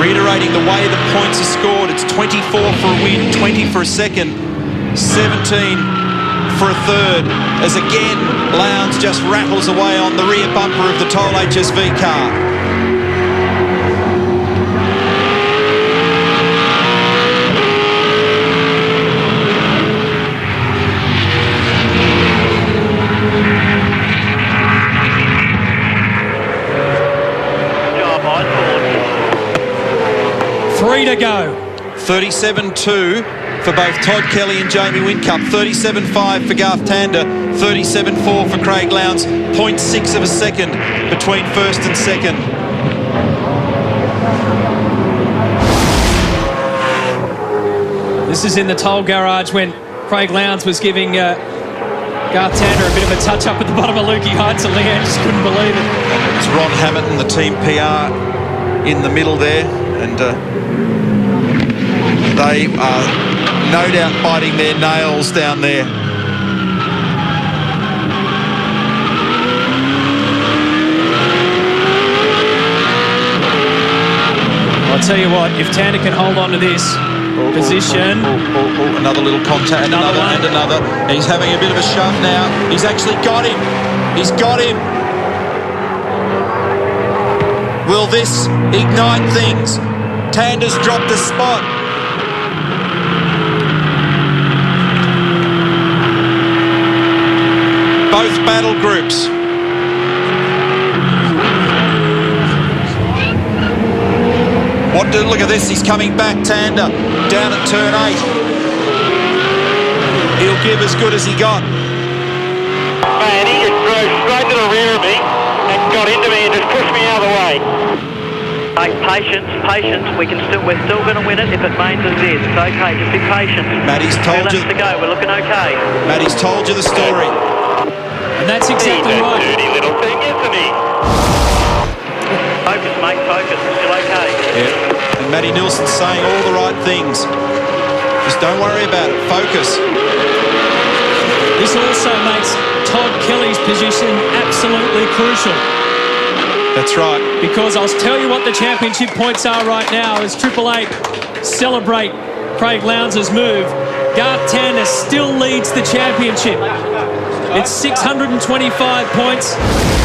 S6: Reiterating the way the points are scored, it's 24 for a win, 20 for a second, 17 for a third, as again Lowndes just rattles away on the rear bumper of the Toll HSV car.
S1: Three to go.
S6: 37.2 for both Todd Kelly and Jamie Whincup. 37.5 for Garth Tander. 37.4 for Craig Lowndes. 0.6 of a second between first and second.
S1: This is in the toll garage when Craig Lowndes was giving Garth Tander a bit of a touch-up at the bottom of Lukey Heights, and Leanne just couldn't believe it.
S6: It's Ron Hamilton, the team PR, in the middle there, and they are no doubt biting their nails down there.
S1: I'll tell you what, if Tander can hold on to this position.
S6: Another little contact, another and another. He's having a bit of a shove now. He's actually got him. He's got him. Will this ignite things? Tander's dropped a spot. Both battle groups. Look at this, he's coming back, Tander, down at turn 8. He'll give as good as he got.
S8: Man, he just drove straight to the rear of me and got into me and just pushed me out of the way. Hey, patience, patience. We're still going to win it if it remains as is. It's okay, just be patient.
S6: Maddie's told you.
S8: 2 laps to go, we're looking okay.
S6: Maddie's told you the story.
S1: And that's exactly right.
S8: He's a dirty little thing, isn't he? Focus, mate, focus. It's still okay.
S6: Yeah. And Matty Nilsson's saying all the right things. Just don't worry about it. Focus.
S1: This also makes Todd Kelly's position absolutely crucial.
S6: That's right.
S1: Because I'll tell you what the championship points are right now as Triple Eight celebrate Craig Lowndes' move. Garth Tander still leads the championship. It's 625 points,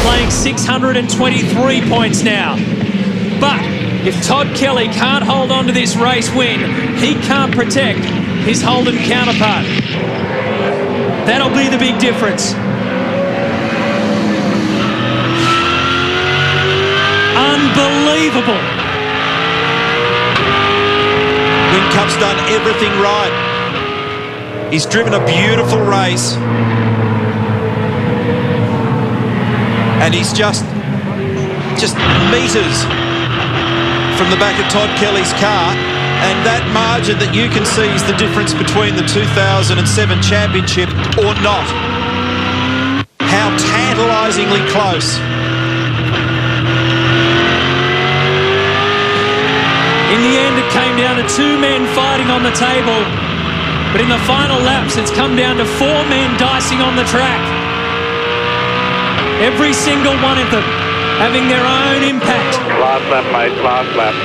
S1: playing 623 points now. But if Todd Kelly can't hold on to this race win, he can't protect his Holden counterpart. That'll be the big difference. Unbelievable.
S6: Whincup's done everything right. He's driven a beautiful race. And he's just metres from the back of Todd Kelly's car. And that margin that you can see is the difference between the 2007 championship or not. How tantalisingly close.
S1: In the end, it came down to 2 men fighting on the table. But in the final laps, it's come down to 4 men dicing on the track. Every single one of them having their own impact.
S9: Last lap, mate, last lap.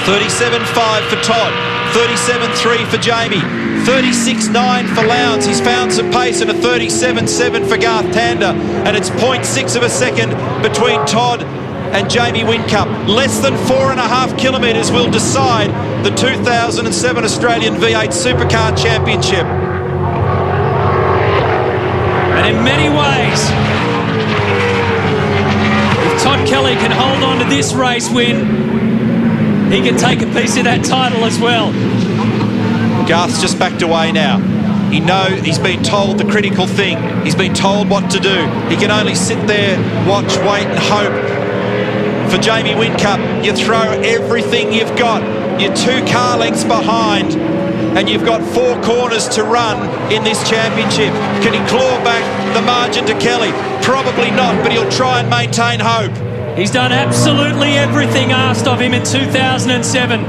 S6: 37.5 for Todd, 37.3 for Jamie, 36.9 for Lowndes. He's found some pace at a 37.7 for Garth Tander, and it's 0.6 of a second between Todd and Jamie Whincup. Less than 4.5 kilometres will decide the 2007 Australian V8 Supercar Championship.
S1: And in many ways, if Todd Kelly can hold on to this race win, he can take a piece of that title as well.
S6: Garth's just backed away now. He's been told the critical thing. He's been told what to do. He can only sit there, watch, wait and hope. For Jamie Whincup, you throw everything you've got. You're 2 car lengths behind and you've got 4 corners to run in this championship. Can he claw back the margin to Kelly? Probably not, but he'll try and maintain hope.
S1: He's done absolutely everything asked of him in 2007.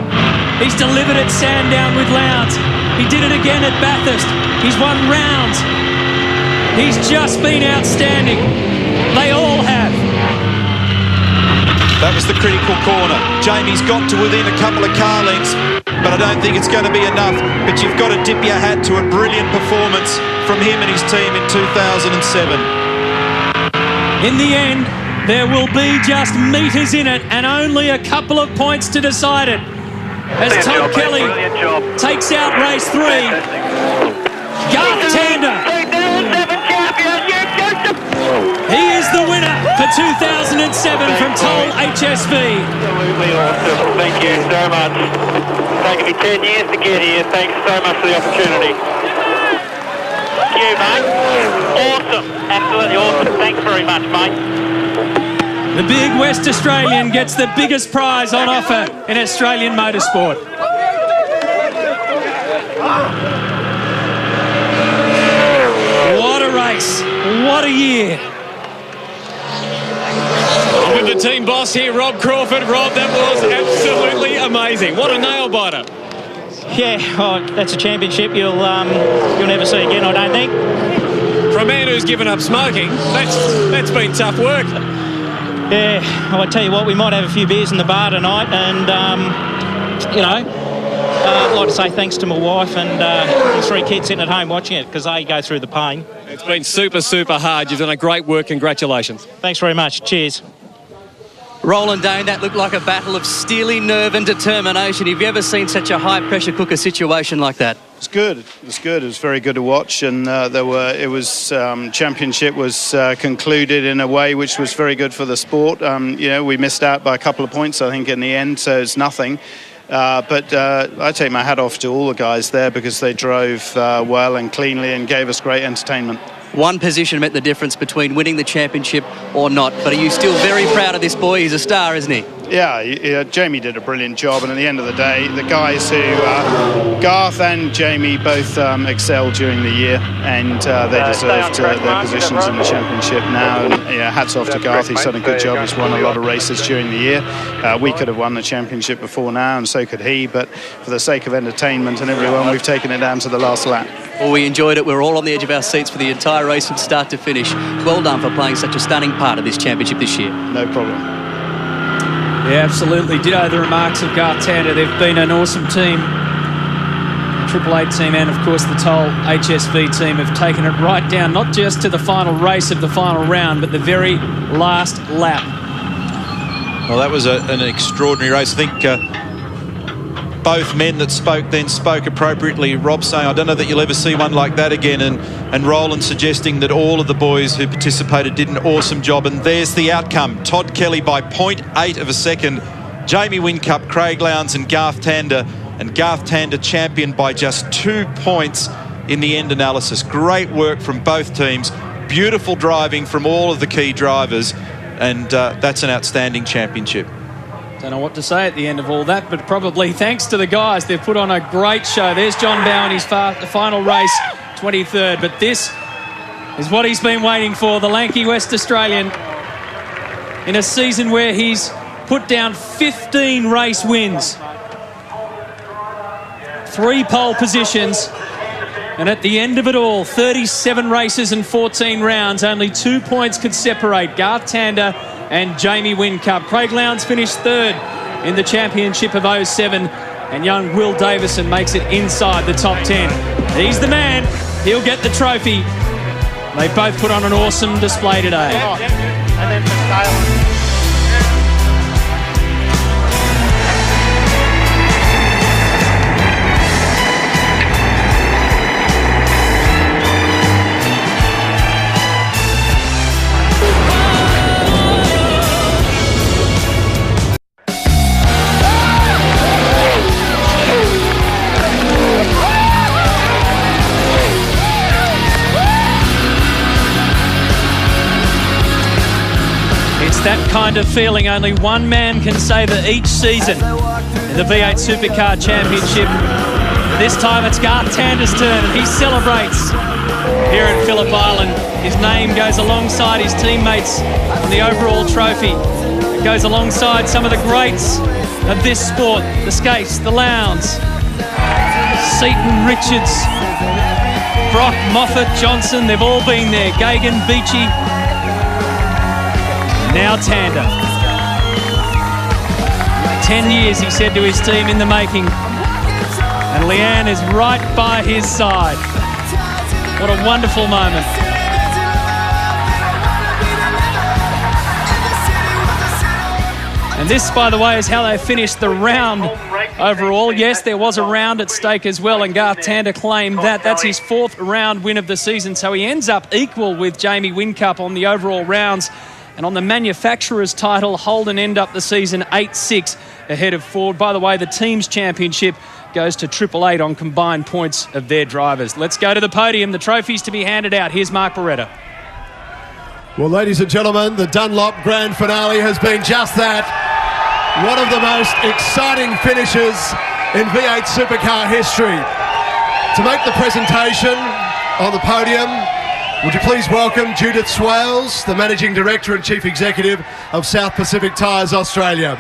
S1: He's delivered at Sandown with Lowndes. He did it again at Bathurst. He's won rounds. He's just been outstanding. They all have.
S6: That was the critical corner. Jamie's got to within a couple of car lengths, but I don't think it's going to be enough. But you've got to dip your hat to a brilliant performance from him and his team in 2007.
S1: In the end, there will be just metres in it and only a couple of points to decide it. As Todd Kelly takes out race 3, Garth Tander. He is the winner for 2007 from Toll HSV.
S8: Absolutely awesome. Thank you so much. It's taken me 10 years to get here. Thanks so much for the opportunity. Thank you, mate. Awesome. Absolutely awesome. Thanks very much, mate.
S1: The big West Australian gets the biggest prize on offer in Australian motorsport. What a race. What a year.
S4: With the team boss here, Rob Crawford. Rob, that was absolutely amazing. What a nail-biter.
S10: Yeah, oh, that's a championship you'll never see again, I don't think.
S4: For a man who's given up smoking, that's been tough work.
S10: Yeah, well, I tell you what, we might have a few beers in the bar tonight, and I'd like to say thanks to my wife and the 3 kids sitting at home watching it, because they go through the pain.
S4: It's been super, super hard. You've done a great work. Congratulations.
S10: Thanks very much. Cheers.
S7: Roland Dane, that looked like a battle of steely nerve and determination. Have you ever seen such a high-pressure cooker situation like that?
S11: It's good. It was good. It was very good to watch, and championship was concluded in a way which was very good for the sport. We missed out by a couple of points, I think, in the end, so it's nothing. But I take my hat off to all the guys there, because they drove well and cleanly and gave us great entertainment.
S7: One position meant the difference between winning the championship or not. But are you still very proud of this boy? He's a star, isn't he?
S11: Yeah, Jamie did a brilliant job, and at the end of the day, the guys who Garth and Jamie both excelled during the year, and they deserved their positions in the championship now. And hats off to Garth. He's done a good job. He's won a lot of races during the year. We could have won the championship before now, and so could he. But for the sake of entertainment and everyone, we've taken it down to the last lap.
S7: Well, we enjoyed it. We were all on the edge of our seats for the entire race from start to finish. Well done for playing such a stunning part of this championship this year.
S11: No problem.
S1: Yeah, absolutely. Ditto the remarks of Garth Tander. They've been an awesome team. Triple 8 team and, of course, the Toll HSV team have taken it right down, not just to the final race of the final round, but the very last lap.
S6: Well, that was an extraordinary race. I think both men that spoke then spoke appropriately. Rob saying, I don't know that you'll ever see one like that again, and Roland suggesting that all of the boys who participated did an awesome job. And there's the outcome. Todd Kelly by 0.8 of a second. Jamie Whincup, Craig Lowndes and Garth Tander. And Garth Tander championed by just 2 points in the end analysis. Great work from both teams. Beautiful driving from all of the key drivers. And that's an outstanding championship.
S1: Don't know what to say at the end of all that, but probably thanks to the guys. They've put on a great show. There's John Bowen, his final race, 23rd. But this is what he's been waiting for, the lanky West Australian, in a season where he's put down 15 race wins, 3 pole positions, and at the end of it all, 37 races and 14 rounds, only 2 points could separate Garth Tander and Jamie Whincup. Craig Lowndes finished 3rd in the championship of 07, and young Will Davison makes it inside the top 10. He's the man. He'll get the trophy. They both put on an awesome display today.
S8: And then for Stalin.
S1: That kind of feeling only one man can savour each season in the V8 Supercar Championship. This time it's Garth Tander's turn, and he celebrates here at Phillip Island. His name goes alongside his teammates on the overall trophy. It goes alongside some of the greats of this sport, the Skates, the Lowndes, Seaton, Richards, Brock, Moffat, Johnson. They've all been there. Gagan, Beachy. Now Tander. 10 years, he said to his team, in the making. And Leanne is right by his side. What a wonderful moment. And this, by the way, is how they finished the round overall. Yes, there was a round at stake as well, and Garth Tander claimed that. That's his 4th round win of the season, so he ends up equal with Jamie Whincup on the overall rounds. And on the manufacturer's title, Holden end up the season 8-6 ahead of Ford. By the way, the team's championship goes to Triple 8 on combined points of their drivers. Let's go to the podium. The trophies to be handed out. Here's Mark Beretta.
S2: Well, ladies and gentlemen, the Dunlop Grand Finale has been just that. One of the most exciting finishes in V8 Supercar history. To make the presentation on the podium, would you please welcome Judith Swales, the Managing Director and Chief Executive of South Pacific Tyres Australia.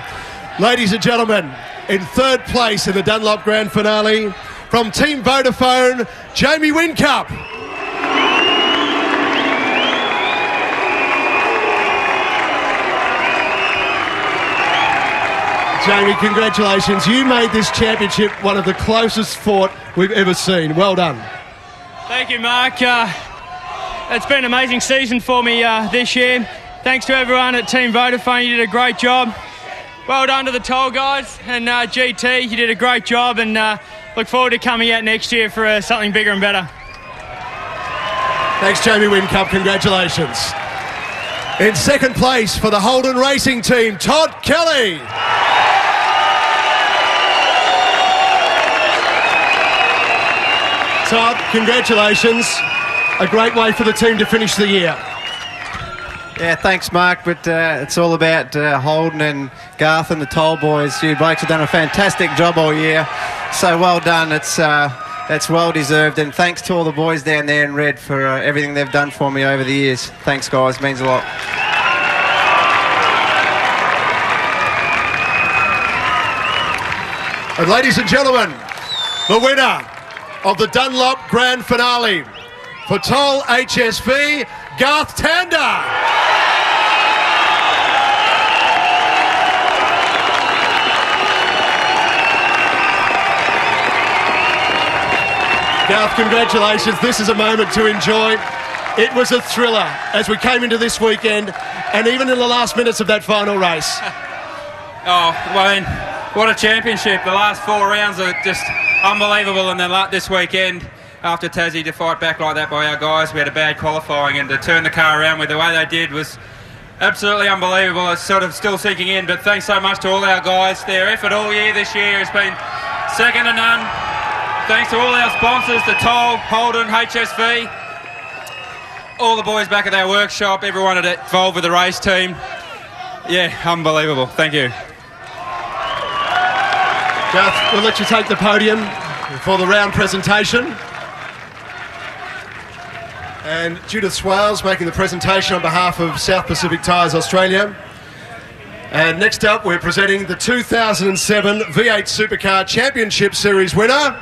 S2: Ladies and gentlemen, in 3rd place in the Dunlop Grand Finale, from Team Vodafone, Jamie Whincup. Jamie, congratulations. You made this championship one of the closest fought we've ever seen. Well done.
S3: Thank you, Mark. It's been an amazing season for me this year. Thanks to everyone at Team Vodafone. You did a great job. Well done to the Toll guys. And GT, you did a great job, and look forward to coming out next year for something bigger and better.
S2: Thanks, Jamie Whincup. Congratulations. In 2nd place for the Holden Racing Team, Todd Kelly. Todd, congratulations. A great way for the team to finish the year.
S12: Yeah, thanks, Mark, but it's all about Holden and Garth and the Toll boys. You blokes have done a fantastic job all year, so well done. It's well deserved, and thanks to all the boys down there in red for everything they've done for me over the years. Thanks, guys, means a lot.
S2: And ladies and gentlemen, the winner of the Dunlop Grand Finale for Toll HSV, Garth Tander. Garth, congratulations. This is a moment to enjoy. It was a thriller as we came into this weekend and even in the last minutes of that final race.
S13: Oh, well, I mean, what a championship. The last 4 rounds are just unbelievable. And then this weekend, after Tassie, to fight back like that by our guys, we had a bad qualifying, and to turn the car around with the way they did was absolutely unbelievable. It's sort of still sinking in, but thanks so much to all our guys. Their effort all year this year has been second to none. Thanks to all our sponsors, the Toll, Holden, HSV, all the boys back at our workshop, everyone involved with the race team. Yeah, unbelievable. Thank you.
S2: Garth, we'll let you take the podium for the round presentation. And Judith Swales making the presentation on behalf of South Pacific Tyres Australia. And next up, we're presenting the 2007 V8 Supercar Championship Series winner.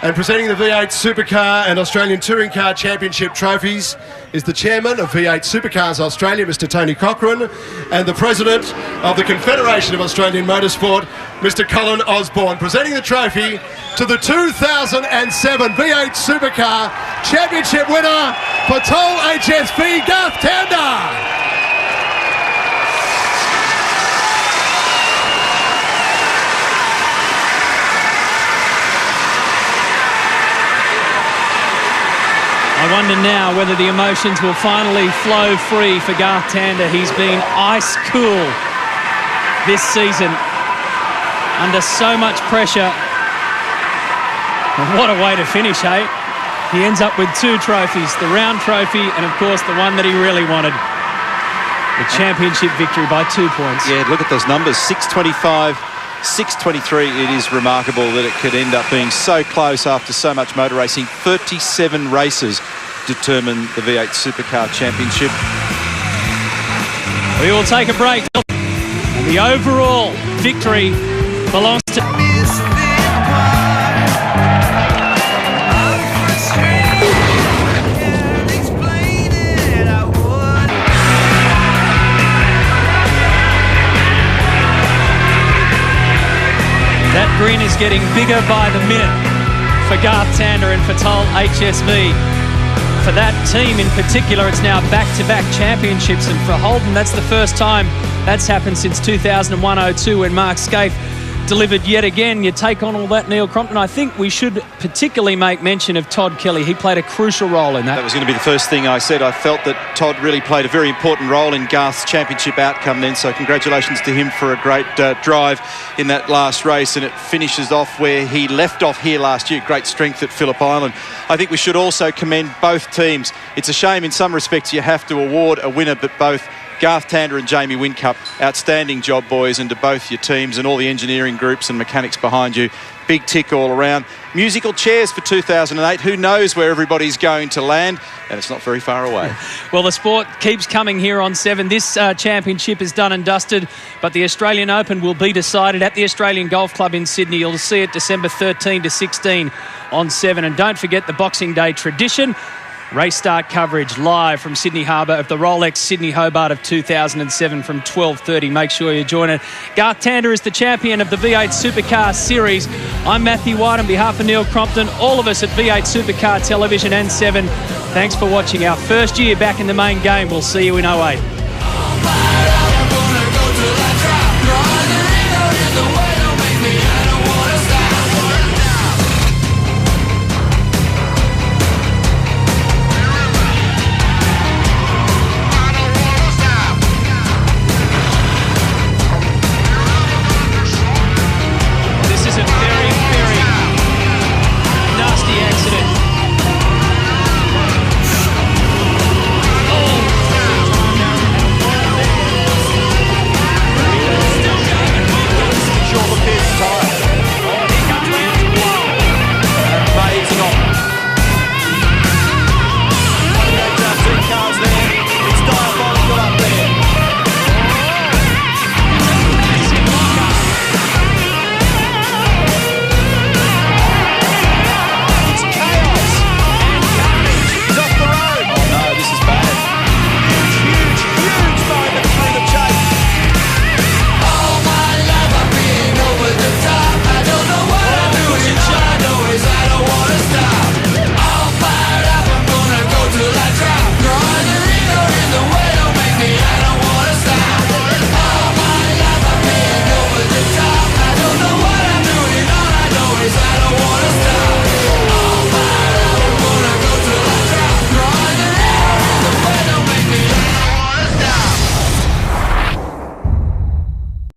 S2: And presenting the V8 Supercar and Australian Touring Car Championship trophies is the chairman of V8 Supercars Australia, Mr. Tony Cochran, and the president of the Confederation of Australian Motorsport, Mr. Colin Osborne. Presenting the trophy to the 2007 V8 Supercar Championship winner for Toll HSV, Garth Tander.
S1: I wonder now whether the emotions will finally flow free for Garth Tander. He's been ice cool this season under so much pressure. And what a way to finish, hey? He ends up with 2 trophies, the round trophy and, of course, the one that he really wanted, the championship victory by 2 points.
S6: Yeah, look at those numbers, 625, 623. It is remarkable that it could end up being so close after so much motor racing. 37 races determine the V8 Supercar Championship.
S1: We will take a break. And the overall victory belongs to... That grin is getting bigger by the minute for Garth Tander and for Toll HSV. For that team in particular, it's now back-to-back championships, and for Holden, that's the first time that's happened since 2001-02 when Mark Scaife delivered yet again. You take on all that, Neil Crompton. I think we should particularly make mention of Todd Kelly. He played a crucial role in that.
S6: That was going to be the first thing I said. I felt that Todd really played a very important role in Garth's championship outcome then, so congratulations to him for a great drive in that last race, and it finishes off where he left off here last year. Great strength at Phillip Island. I think we should also commend both teams. It's a shame in some respects you have to award a winner, but both Garth Tander and Jamie Whincup, outstanding job, boys, and to both your teams and all the engineering groups and mechanics behind you. Big tick all around. Musical chairs for 2008. Who knows where everybody's going to land? And it's not very far away.
S1: Well, the sport keeps coming here on 7. This championship is done and dusted, but the Australian Open will be decided at the Australian Golf Club in Sydney. You'll see it December 13 to 16 on 7. And don't forget the Boxing Day tradition. Race start coverage live from Sydney Harbour of the Rolex Sydney Hobart of 2007 from 12:30. Make sure you join it. Garth Tander is the champion of the V8 Supercar Series. I'm Matthew White on behalf of Neil Crompton, all of us at V8 Supercar Television and 7. Thanks for watching our first year back in the main game. We'll see you in 08.